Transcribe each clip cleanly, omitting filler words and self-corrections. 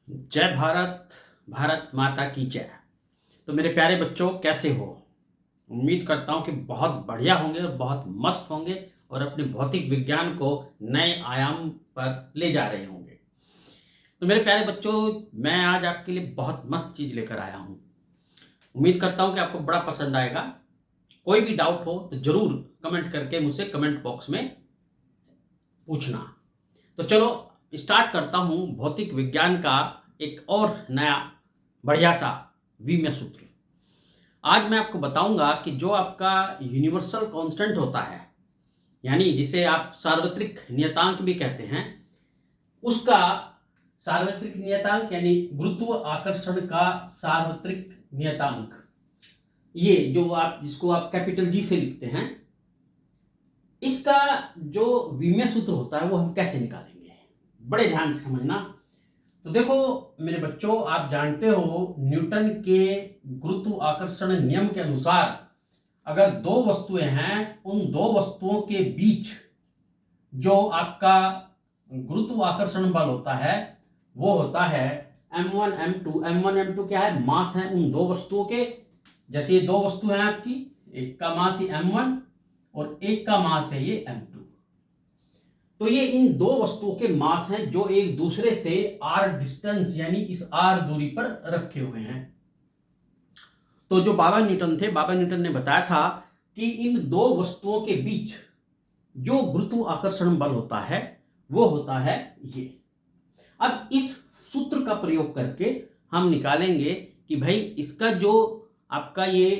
जय भारत, भारत माता की जय। तो मेरे प्यारे बच्चों, कैसे हो? उम्मीद करता हूँ कि बहुत बढ़िया होंगे और बहुत मस्त होंगे और अपने भौतिक विज्ञान को नए आयाम पर ले जा रहे होंगे। तो मेरे प्यारे बच्चों, मैं आज आपके लिए बहुत मस्त चीज़ लेकर आया हूँ। उम्मीद करता हूँ कि आपको बड़ा पसंद आएगा। कोई भी डाउट हो तो ज़रूर कमेंट करके मुझसे कमेंट बॉक्स में पूछना। तो चलो स्टार्ट करता हूँ भौतिक विज्ञान का एक और नया बढ़िया सा विम्य सूत्र। आज मैं आपको बताऊंगा कि जो आपका यूनिवर्सल कांस्टेंट होता है, यानी जिसे आप सार्वत्रिक नियतांक भी कहते हैं, उसका सार्वत्रिक नियतांक यानी गुरुत्व आकर्षण का सार्वत्रिक नियतांक, ये जो आप जिसको आप कैपिटल जी से लिखते हैं, इसका जो विम्य सूत्र होता है वो हम कैसे निकालेंगे, बड़े ध्यान से समझना। तो देखो मेरे बच्चों, आप जानते हो न्यूटन के गुरुत्व आकर्षण नियम के अनुसार अगर दो वस्तुएं हैं, उन दो वस्तुओं के बीच जो आपका गुरुत्व आकर्षण बल होता है वो होता है m1 m2। m1 m2 क्या है? मास है उन दो वस्तुओं के। जैसे ये दो वस्तु हैं आपकी, एक का मास ही m1 और एक का मास है ये m2। तो ये इन दो वस्तुओं के मास हैं जो एक दूसरे से r डिस्टेंस यानी इस r दूरी पर रखे हुए हैं। तो जो बाबा न्यूटन थे, बाबा न्यूटन ने बताया था कि इन दो वस्तुओं के बीच जो गुरुत्व आकर्षण बल होता है वो होता है ये। अब इस सूत्र का प्रयोग करके हम निकालेंगे कि भाई इसका जो आपका ये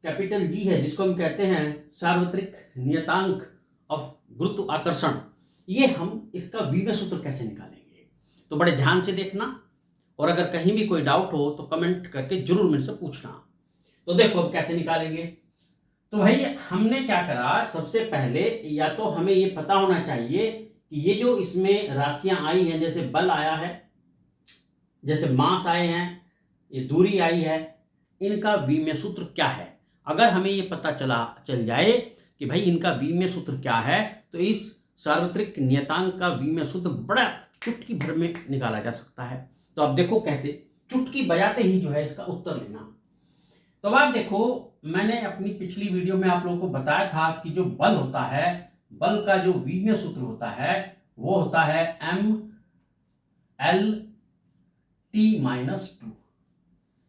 कैपिटल जी है, जिसको हम कहते हैं सार्वत्रिक नियतांक ऑफ गुरुत्व आकर्षण, ये हम इसका विम्य सूत्र कैसे निकालेंगे। तो बड़े ध्यान से देखना और अगर कहीं भी कोई डाउट हो तो कमेंट करके जरूर मेरे से पूछना। तो देखो अब कैसे निकालेंगे। तो भाई हमने क्या करा, सबसे पहले या तो हमें ये पता होना चाहिए कि ये जो इसमें राशियां आई हैं, जैसे बल आया है, जैसे मास आए हैं, ये दूरी आई है, इनका विम्य सूत्र क्या है। अगर हमें ये पता चल जाए कि भाई इनका विम्य सूत्र क्या है, तो इस सार्वत्रिक नियतांक का विम्य सूत्र बड़ा चुटकी भर में निकाला जा सकता है। तो अब देखो कैसे, चुटकी बजाते ही जो है इसका उत्तर लेना। तो आप देखो, मैंने अपनी पिछली वीडियो में आप लोगों को बताया था कि जो बल होता है, बल का जो विम्य सूत्र होता है वो होता है mL_T-2।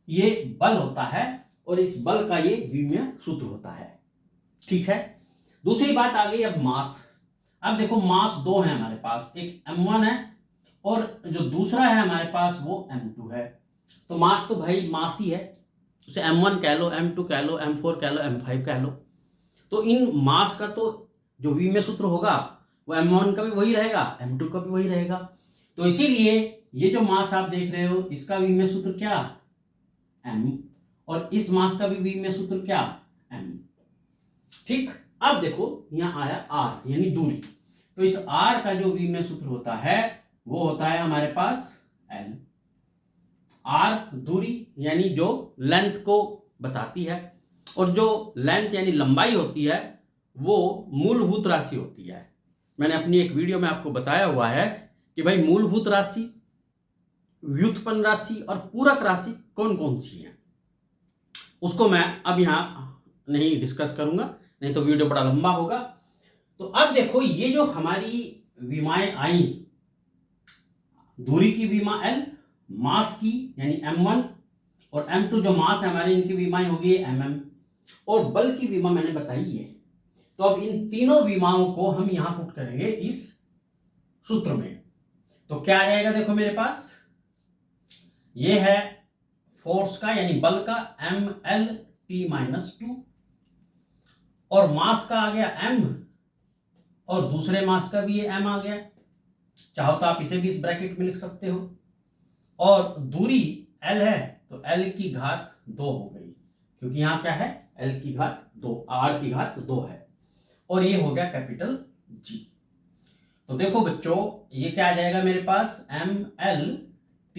ये बल होता है और इस बल का ये विम्य सूत्र होता है। ठीक है, दूसरी बात आ गई अब मास। अब देखो मास दो है हमारे पास, एक m1 है और जो दूसरा है हमारे पास वो m2 है। तो मास तो भाई मास ही है, उसे m1 कह लो, m2 कह लो, m4 कह लो, m5 कह लो। तो इन मास का तो जो विम्य सूत्र होगा वो m1 का भी वही रहेगा, m2 का भी वही रहेगा। तो इसीलिए ये जो मास आप देख रहे हो इसका विम्य सूत्र क्या, m, और इस मास का भी विम्य सूत्र क्या, m। ठीक, अब देखो यहां आया r यानी दूरी। तो इस r का जो विम्य सूत्र होता है वो होता है हमारे पास l। r दूरी यानी जो लेंथ को बताती है, और जो लेंथ यानी लंबाई होती है वो मूलभूत राशि होती है। मैंने अपनी एक वीडियो में आपको बताया हुआ है कि भाई मूलभूत राशि, व्युत्पन्न राशि और पूरक राशि कौन कौन सी है, उसको मैं अब यहां नहीं डिस्कस करूंगा, नहीं तो वीडियो बड़ा लंबा होगा। तो अब देखो ये जो हमारी विमाएं आई, दूरी की विमा L, मास की यानी m1 और m2 जो मास है हमारे, इनकी विमाएं होगी mm, और बल की विमा मैंने बताई है। तो अब इन तीनों विमाओं को हम यहां पुट करेंगे इस सूत्र में। तो क्या आ जाएगा, देखो मेरे पास ये है फोर्स का यानी बल का mL_T-2, और मास का आ गया m, और दूसरे मास का भी ये m आ गया। चाहो तो आप इसे भी इस ब्रैकेट में लिख सकते हो। और दूरी L है तो L की घात 2 हो गई, क्योंकि यहां क्या है, L की घात 2, R की घात 2 है, और ये हो गया कैपिटल G। तो देखो बच्चों, ये क्या आ जाएगा मेरे पास, mL_T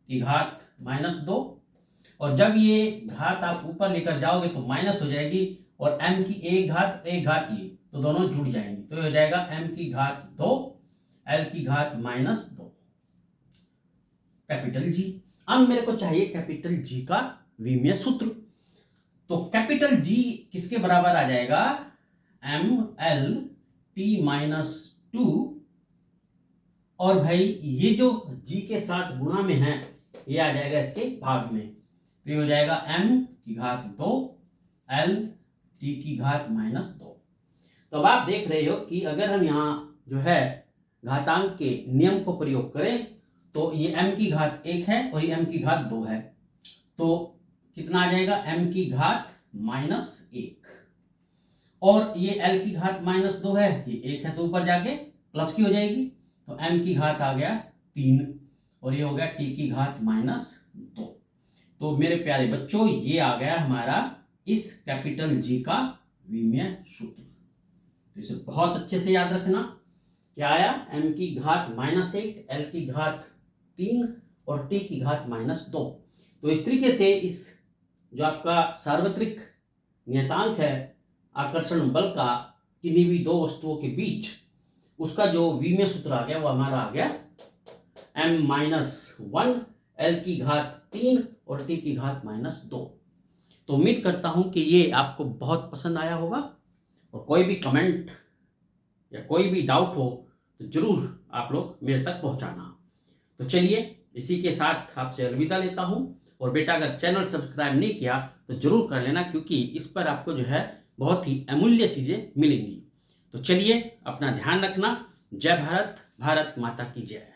की घात -2, और जब ये घात आप ऊपर लेकर जाओगे तो माइनस हो जाएगी, और m की एक घात ये, तो दोनों जुड़ जाएंगी, तो ये हो जाएगा m की घात 2 L की घात -2। Capital G. अब मेरे को चाहिए कैपिटल जी का विमीय सूत्र। तो कैपिटल जी किसके बराबर आ जाएगा, ml_t-2, और भाई ये जो जी के साथ गुणा में है ये आ जाएगा इसके भाग में, तो ये हो जाएगा m⁻2 l⁻2। तो अब आप देख रहे हो कि अगर हम यहाँ जो है घातांक के नियम को प्रयोग करें तो ये m⁻1 है और ये m⁻2 है, तो कितना आ जाएगा m⁻1, और ये l⁻2 है, ये 1 है तो ऊपर जाके प्लस की हो जाएगी, तो m⁻ आ गया 3 और ये हो गया t⁻2। तो मेरे प्यारे बच्चों ये आ गया हमारा इस कैपिटल जी का विमीय सूत्र। तो इसे बहुत अच्छे से याद रखना, क्या आया m⁻1, l⁻3 और t⁻2। तो इस तरीके से इस जो आपका सार्वत्रिक नियतांक है आकर्षण बल का किन्हीं भी दो वस्तुओं के बीच, उसका जो विमीय सूत्र आ गया वो हमारा आ गया m-1 l⁻3 और t⁻2। तो उम्मीद करता हूं कि ये आपको बहुत पसंद आया होगा, और कोई भी कमेंट या कोई भी डाउट हो तो जरूर आप लोग मेरे तक पहुंचाना। तो चलिए इसी के साथ आपसे अलविदा लेता हूं, और बेटा अगर चैनल सब्सक्राइब नहीं किया तो जरूर कर लेना, क्योंकि इस पर आपको जो है बहुत ही अमूल्य चीजें मिलेंगी। तो चलिए अपना ध्यान रखना। जय भारत, भारत माता की जय।